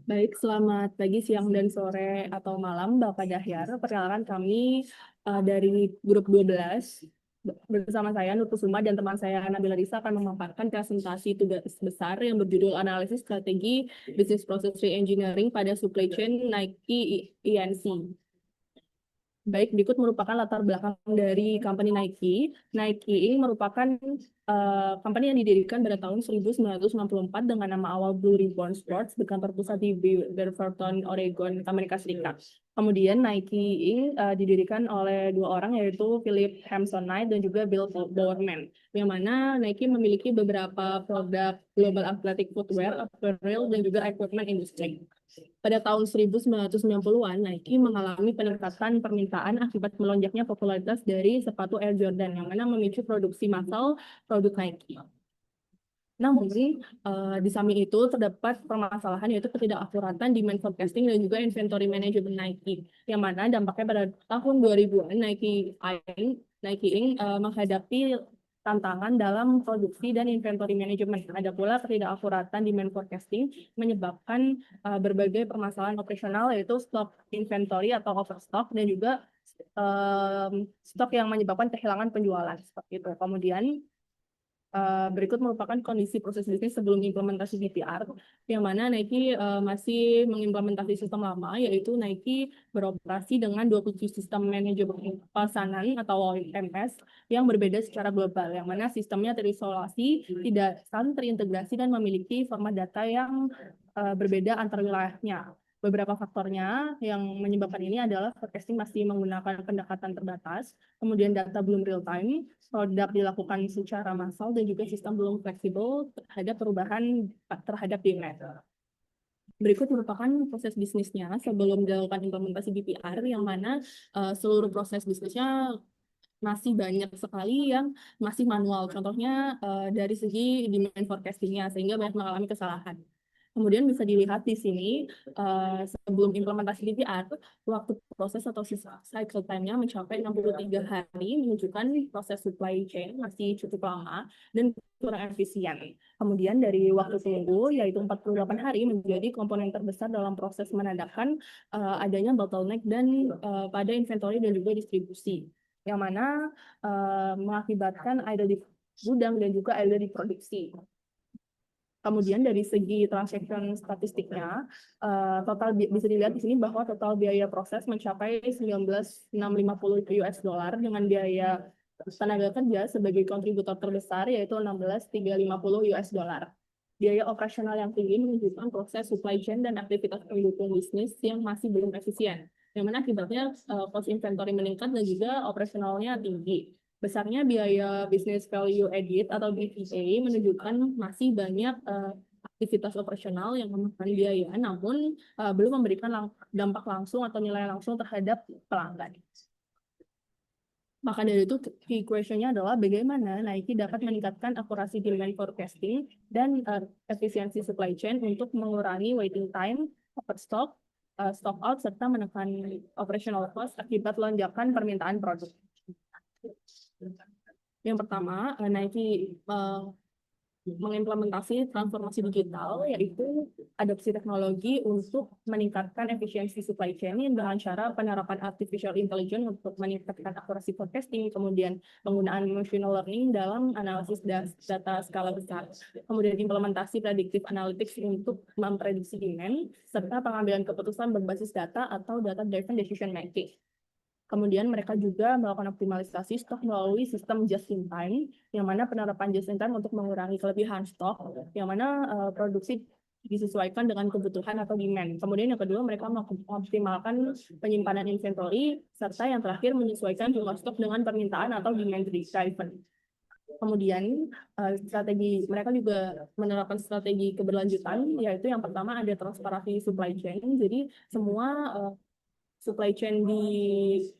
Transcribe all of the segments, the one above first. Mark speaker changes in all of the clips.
Speaker 1: Baik, selamat pagi, siang, dan sore atau malam, Bapak Dahyar. Perkenalkan kami dari grup 12. Bersama saya, Nur Kusuma, dan teman saya, Nabila Risa, akan memaparkan presentasi tugas besar yang berjudul Analisis Strategi Business Process Reengineering pada Supply Chain Nike INC. Baik, berikut merupakan latar belakang dari company Nike. Nike ini merupakan company yang didirikan pada tahun 1964 dengan nama awal Blue Ribbon Sports, berkantor pusat di Beaverton, Oregon, Amerika Serikat. Kemudian Nike Inc. Didirikan oleh dua orang, yaitu Philip Hampson Knight dan juga Bill Bowerman, yang mana Nike memiliki beberapa produk global athletic footwear, apparel, dan juga equipment industry. Pada tahun 1990-an, Nike mengalami peningkatan permintaan akibat melonjaknya popularitas dari sepatu Air Jordan, yang mana memicu produksi massal produk Nike. Namun, di samping itu terdapat permasalahan, yaitu ketidakakuratan demand forecasting dan juga inventory management Nike, yang mana dampaknya pada tahun 2000-an Nike Inc. Menghadapi tantangan dalam produksi dan inventory management. Ada pula ketidakakuratan demand forecasting menyebabkan berbagai permasalahan operasional, yaitu stok inventory atau overstock, dan juga stok yang menyebabkan kehilangan penjualan seperti itu. Kemudian berikut merupakan kondisi proses bisnis sebelum implementasi BPR, yang mana Nike masih mengimplementasi sistem lama, yaitu Nike beroperasi dengan 27 sistem manajemen pesanan atau OMS yang berbeda secara global, yang mana sistemnya terisolasi, tidak saling terintegrasi, dan memiliki format data yang berbeda antar wilayahnya. Beberapa faktornya yang menyebabkan ini adalah forecasting masih menggunakan pendekatan terbatas, kemudian data belum real time, produk dilakukan secara massal, dan juga sistem belum fleksibel terhadap perubahan terhadap demand. Berikut merupakan proses bisnisnya sebelum dilakukan implementasi BPR, yang mana seluruh proses bisnisnya masih banyak sekali yang masih manual. Contohnya dari segi demand forecastingnya, sehingga banyak mengalami kesalahan. Kemudian bisa dilihat di sini, sebelum implementasi DPR, waktu proses atau cycle time-nya mencapai 63 hari, menunjukkan proses supply chain masih cukup lama dan kurang efisien. Kemudian dari waktu tunggu, yaitu 48 hari, menjadi komponen terbesar dalam proses menandakan adanya bottleneck dan pada inventory dan juga distribusi, yang mana mengakibatkan idle di gudang dan juga idle di produksi. Kemudian dari segi transaction statistiknya, total bisa dilihat di sini bahwa total biaya proses mencapai 19.650 US dollar, dengan biaya tenaga kerja sebagai kontributor terbesar, yaitu 16.350 US dollar. Biaya operasional yang tinggi menunjukkan proses supply chain dan aktivitas pendukung bisnis yang masih belum efisien, yang mana akibatnya cost inventory meningkat dan juga operasionalnya tinggi. Besarnya biaya business value added atau BVA menunjukkan masih banyak aktivitas operasional yang memakan biaya, namun belum memberikan dampak langsung atau nilai langsung terhadap pelanggan. Maka dari itu, key question-nya adalah bagaimana Nike dapat meningkatkan akurasi demand forecasting dan efisiensi supply chain untuk mengurangi waiting time, overstock, stock out, serta menekan operational cost akibat lonjakan permintaan produk. Yang pertama, Nike mengimplementasi transformasi digital, yaitu adopsi teknologi untuk meningkatkan efisiensi supply chain dengan cara penerapan artificial intelligence untuk meningkatkan akurasi forecasting, kemudian penggunaan machine learning dalam analisis data skala besar, kemudian implementasi predictive analytics untuk memprediksi demand, serta pengambilan keputusan berbasis data atau data-driven decision making. Kemudian mereka juga melakukan optimalisasi stok melalui sistem just-in-time, yang mana penerapan just-in-time untuk mengurangi kelebihan stok, yang mana produksi disesuaikan dengan kebutuhan atau demand. Kemudian yang kedua, mereka mengoptimalkan penyimpanan inventory, serta yang terakhir menyesuaikan jumlah stok dengan permintaan atau demand driven. Kemudian mereka juga menerapkan strategi keberlanjutan, yaitu yang pertama ada transparansi supply chain. Jadi semua supply chain di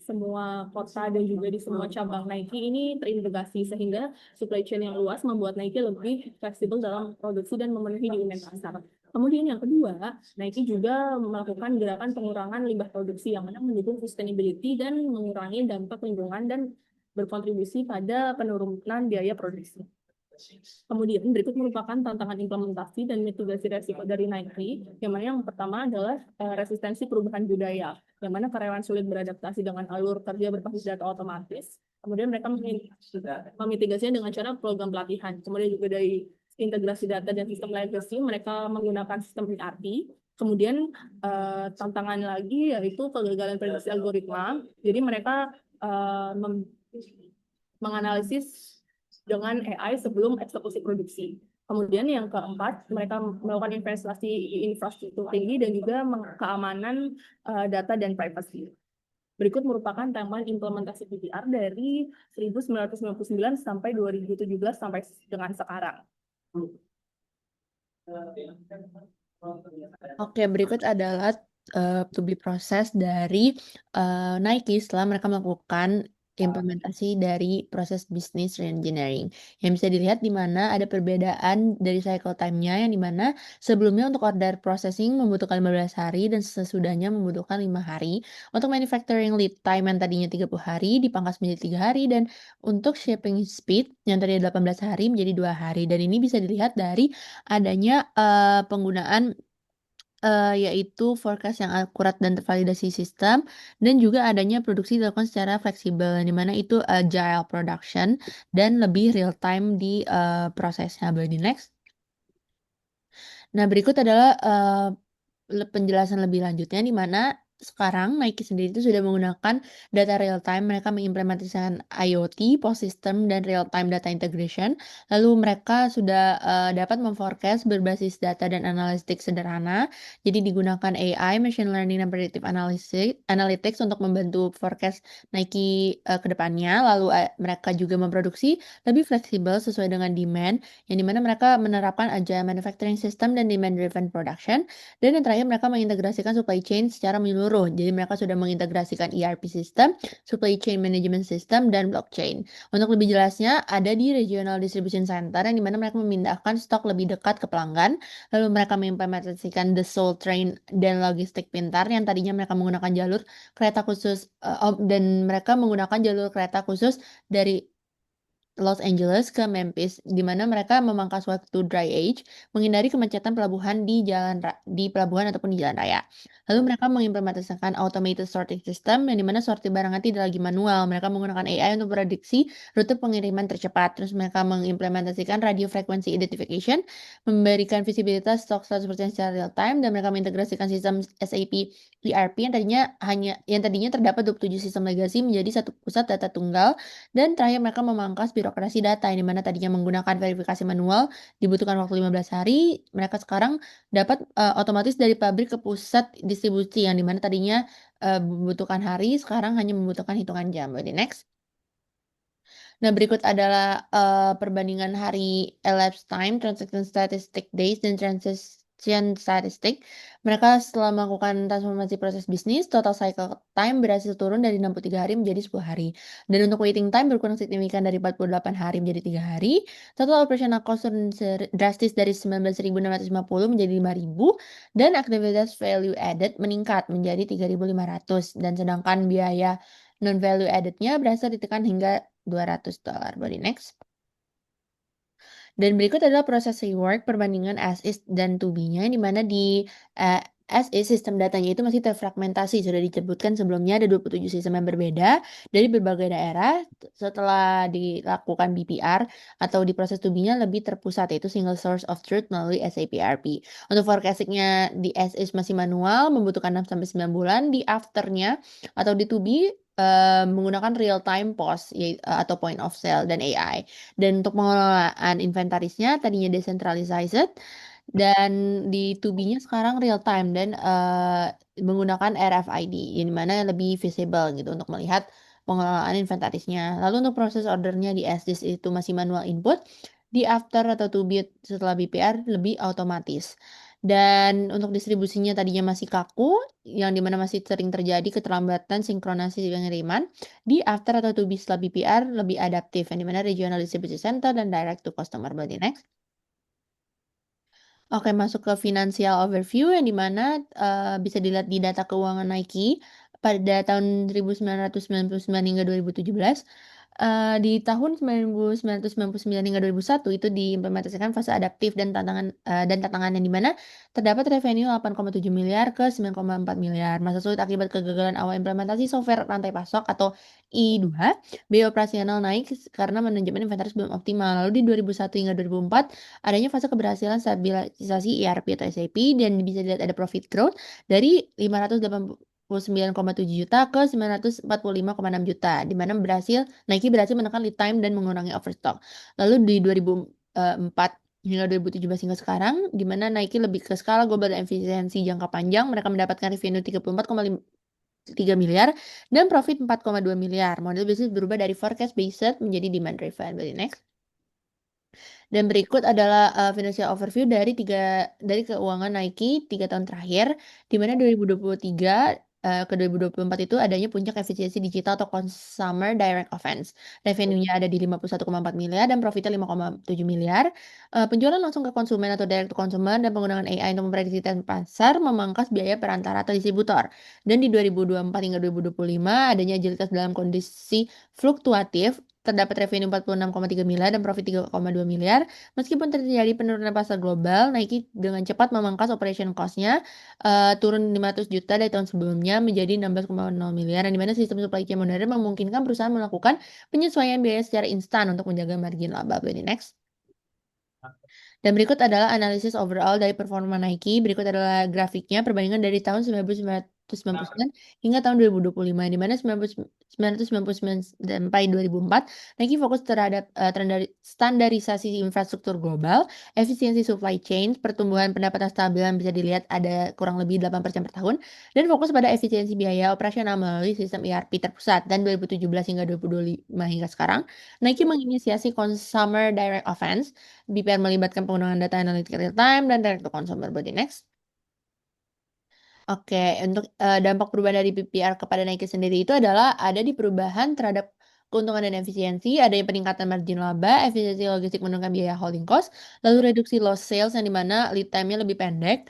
Speaker 1: semua kota dan juga di semua cabang Nike ini terintegrasi, sehingga supply chain yang luas membuat Nike lebih fleksibel dalam produksi dan memenuhi demand pasar. Kemudian yang kedua, Nike juga melakukan gerakan pengurangan limbah produksi, yang mana mendukung sustainability dan mengurangi dampak lingkungan dan berkontribusi pada penurunan biaya produksi. Kemudian berikut merupakan tantangan implementasi dan mitigasi resiko dari Nike, yang mana yang pertama adalah resistensi perubahan budaya, yang mana karyawan sulit beradaptasi dengan alur kerja berbasis data otomatis. Kemudian mereka memitigasinya dengan cara program pelatihan. Kemudian juga dari integrasi data dan sistem legacy, mereka menggunakan sistem ERP. Kemudian tantangan lagi yaitu kegagalan prediksi algoritma. Jadi mereka menganalisis dengan AI sebelum eksekusi produksi. Kemudian yang keempat, mereka melakukan investasi infrastruktur tinggi dan juga keamanan data dan privacy. Berikut merupakan timeline implementasi PPR dari 1999 sampai 2017 sampai dengan sekarang.
Speaker 2: Oke, berikut adalah to be process dari Nike setelah mereka melakukan implementasi dari proses bisnis reengineering. Yang bisa dilihat di mana ada perbedaan dari cycle time-nya, yang di mana sebelumnya untuk order processing membutuhkan 15 hari dan sesudahnya membutuhkan 5 hari. Untuk manufacturing lead time yang tadinya 30 hari dipangkas menjadi 3 hari, dan untuk shipping speed yang tadinya 18 hari menjadi 2 hari. Dan ini bisa dilihat dari adanya penggunaan yaitu forecast yang akurat dan tervalidasi sistem, dan juga adanya produksi dilakukan secara fleksibel, di mana itu agile production dan lebih real time di prosesnya. Boleh di next. Nah, berikut adalah penjelasan lebih lanjutnya, di mana sekarang Nike sendiri itu sudah menggunakan data real time. Mereka mengimplementasikan IoT, post system, dan real time data integration. Lalu mereka sudah dapat memforecast berbasis data dan analitik sederhana. Jadi digunakan AI, machine learning, dan predictive analytics untuk membantu forecast Nike ke depannya. Lalu mereka juga memproduksi lebih fleksibel sesuai dengan demand, yang dimana mereka menerapkan agile manufacturing system dan demand driven production. Dan yang terakhir, mereka mengintegrasikan supply chain secara menyeluruh. Jadi mereka sudah mengintegrasikan ERP system, supply chain management system, dan blockchain. Untuk lebih jelasnya, ada di regional distribution center, yang dimana mereka memindahkan stok lebih dekat ke pelanggan. Lalu mereka mengimplementasikan the soul train dan logistik pintar, yang tadinya mereka menggunakan jalur kereta khusus, dan mereka menggunakan jalur kereta khusus dari Los Angeles ke Memphis, di mana mereka memangkas waktu dry age, menghindari kemacetan pelabuhan di pelabuhan ataupun di jalan raya. Lalu mereka mengimplementasikan automated sorting system, yang dimana sortir barang tidak lagi manual. Mereka menggunakan AI untuk prediksi rute pengiriman tercepat. Terus mereka mengimplementasikan radio frequency identification, memberikan visibilitas stok 100% secara real time, dan mereka mengintegrasikan sistem SAP ERP yang tadinya terdapat 27 sistem legasi menjadi satu pusat data tunggal. Dan terakhir, mereka memangkas birokrasi data, yang dimana tadinya menggunakan verifikasi manual dibutuhkan waktu 15 hari, mereka sekarang dapat otomatis dari pabrik ke pusat distribusi, yang dimana tadinya membutuhkan hari, sekarang hanya membutuhkan hitungan jam. Jadi next. Nah, berikut adalah perbandingan hari elapsed time, transaction statistic days, dan transaction statistic. Mereka setelah melakukan transformasi proses bisnis, total cycle time berhasil turun dari 63 hari menjadi 10 hari. Dan untuk waiting time berkurang signifikan dari 48 hari menjadi 3 hari. Total operational cost turun drastis dari 19.650 menjadi 5.000. Dan aktivitas value added meningkat menjadi 3.500. Dan sedangkan biaya non-value added-nya berhasil ditekan hingga $200. Boleh next. Dan berikut adalah proses rework perbandingan as is dan to be-nya, di mana di as is sistem datanya itu masih terfragmentasi. Sudah disebutkan sebelumnya ada 27 sistem yang berbeda dari berbagai daerah. Setelah dilakukan BPR atau di proses to be-nya lebih terpusat, yaitu single source of truth melalui SAP ERP. Untuk forecasting-nya di as is masih manual, membutuhkan 6-9 bulan. Di after-nya atau di to be menggunakan real time POS atau point of sale dan AI. Dan untuk pengelolaan inventarisnya tadinya decentralized, dan di 2B-nya sekarang real time dan menggunakan RFID, yang mana lebih visible gitu untuk melihat pengelolaan inventarisnya. Lalu untuk proses ordernya di SDIS itu masih manual input, di after atau 2B setelah BPR lebih otomatis. Dan untuk distribusinya tadinya masih kaku, yang dimana masih sering terjadi keterlambatan sinkronasi pengiriman. Di after atau to be setelah BPR lebih adaptif, yang dimana regional distribution center dan direct to customer. Berarti next. Oke, masuk ke financial overview, yang dimana bisa dilihat di data keuangan Nike pada tahun 1999 hingga 2017. di tahun 1999 hingga 2001 itu diimplementasikan fase adaptif dan tantangan yang di mana terdapat revenue 8,7 miliar ke 9,4 miliar. Masa sulit akibat kegagalan awal implementasi software rantai pasok atau I2, biaya operasional naik karena manajemen inventaris belum optimal. Lalu di 2001 hingga 2004 adanya fase keberhasilan stabilisasi ERP atau SAP dan bisa dilihat ada profit growth dari 589,7 juta ke 945,6 juta, di mana Nike berhasil menekan lead time dan mengurangi overstock. Lalu di 2004 hingga 2017 hingga sekarang, di mana Nike lebih ke skala global dan efisiensi jangka panjang, mereka mendapatkan revenue 34,3 miliar dan profit 4,2 miliar. Model bisnis berubah dari forecast based menjadi demand driven. Next. Dan berikut adalah financial overview dari keuangan Nike 3 tahun terakhir, di mana 2023 ke 2024 itu adanya puncak efisiensi digital atau consumer direct offense. Revenue-nya ada di 51,4 miliar dan profitnya 5,7 miliar. Penjualan langsung ke konsumen atau direct to consumer dan penggunaan AI untuk memprediksi tren pasar memangkas biaya perantara atau distributor. Dan di 2024 hingga 2025 adanya agilitas dalam kondisi fluktuatif, terdapat revenue 46,3 miliar dan profit 3,2 miliar. Meskipun terjadi penurunan pasar global, Nike dengan cepat memangkas operation cost-nya, turun 500 juta dari tahun sebelumnya menjadi 16,0 miliar, yang dimana sistem supply chain modern memungkinkan perusahaan melakukan penyesuaian biaya secara instan untuk menjaga margin laba. Jadi next. Dan berikut adalah analisis overall dari performa Nike. Berikut adalah grafiknya perbandingan dari tahun 1999 hingga tahun 2025, di mana 1999 sampai 2004 Nike fokus terhadap standarisasi infrastruktur global, efisiensi supply chain, pertumbuhan pendapatan stabil yang bisa dilihat ada kurang lebih 8% per tahun, dan fokus pada efisiensi biaya operasional melalui sistem ERP terpusat. Dan 2017 hingga 2025 hingga sekarang, Nike menginisiasi Consumer Direct Offense. BPR melibatkan penggunaan data analitik real time dan direct to consumer. Body next. Oke, untuk dampak perubahan dari BPR kepada Nike sendiri itu adalah ada di perubahan terhadap keuntungan dan efisiensi, adanya peningkatan margin laba, efisiensi logistik menurunkan biaya holding cost, lalu reduksi loss sales yang dimana lead time-nya lebih pendek,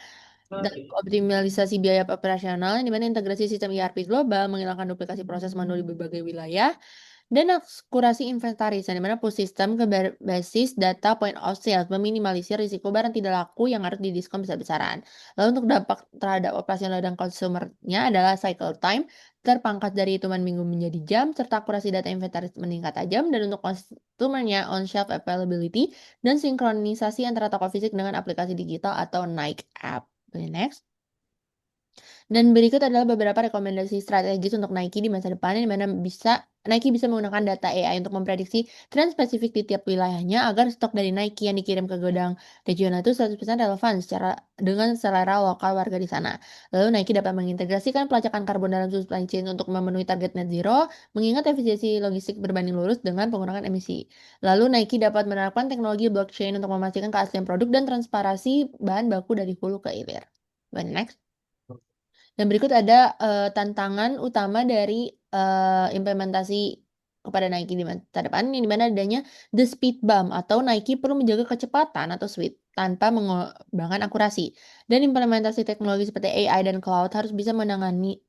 Speaker 2: dan optimalisasi biaya operasional yang dimana integrasi sistem ERP global menghilangkan duplikasi proses manual di berbagai wilayah, dan akurasi inventaris, yang dimana push system ke basis data point of sales, meminimalisir risiko barang tidak laku yang harus didiskon besar-besaran. Lalu untuk dampak terhadap operasional dan konsumernya adalah cycle time, terpangkas dari hitungan minggu menjadi jam, serta akurasi data inventaris meningkat tajam, dan untuk konsumernya on-shelf availability, dan sinkronisasi antara toko fisik dengan aplikasi digital atau Nike App. Next. Dan berikut adalah beberapa rekomendasi strategis untuk Nike di masa depan, di mana Nike bisa menggunakan data AI untuk memprediksi tren spesifik di tiap wilayahnya agar stok dari Nike yang dikirim ke gudang regional itu 100% relevan dengan selera lokal warga di sana. Lalu Nike dapat mengintegrasikan pelacakan karbon dalam supply chain untuk memenuhi target net zero, mengingat efisiensi logistik berbanding lurus dengan pengurangan emisi. Lalu Nike dapat menerapkan teknologi blockchain untuk memastikan keaslian produk dan transparansi bahan baku dari hulu ke hilir. Next. Dan berikut ada tantangan utama dari implementasi kepada Nike di masa depan, yang dimana adanya the speed bump atau Nike perlu menjaga kecepatan atau speed tanpa mengorbankan akurasi. Dan implementasi teknologi seperti AI dan cloud harus bisa menangani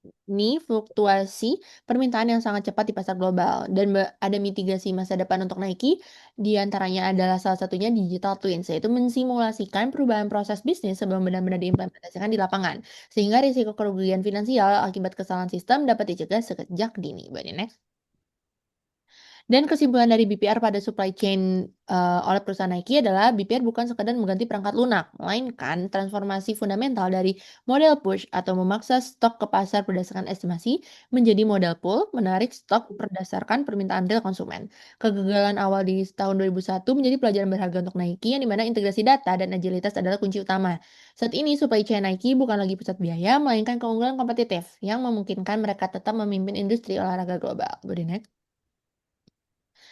Speaker 2: fluktuasi permintaan yang sangat cepat di pasar global. Dan ada mitigasi masa depan untuk Nike, di antaranya adalah salah satunya digital twins, yaitu mensimulasikan perubahan proses bisnis sebelum benar-benar diimplementasikan di lapangan, sehingga risiko kerugian finansial akibat kesalahan sistem dapat dicegah sejak dini. Next. Dan kesimpulan dari BPR pada supply chain oleh perusahaan Nike adalah BPR bukan sekadar mengganti perangkat lunak, melainkan transformasi fundamental dari model push atau memaksa stok ke pasar berdasarkan estimasi menjadi model pull, menarik stok berdasarkan permintaan real konsumen. Kegagalan awal di tahun 2001 menjadi pelajaran berharga untuk Nike, yang dimana integrasi data dan agilitas adalah kunci utama. Saat ini supply chain Nike bukan lagi pusat biaya, melainkan keunggulan kompetitif yang memungkinkan mereka tetap memimpin industri olahraga global. Next.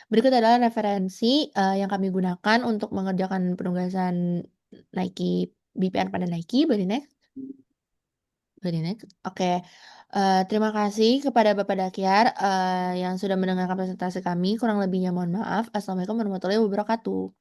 Speaker 2: Berikut adalah referensi yang kami gunakan untuk mengerjakan penugasan Nike BPR pada Nike. Next. Next. Oke. Terima kasih kepada Bapak Dakyar yang sudah mendengarkan presentasi kami. Kurang lebihnya mohon maaf. Assalamualaikum warahmatullahi wabarakatuh.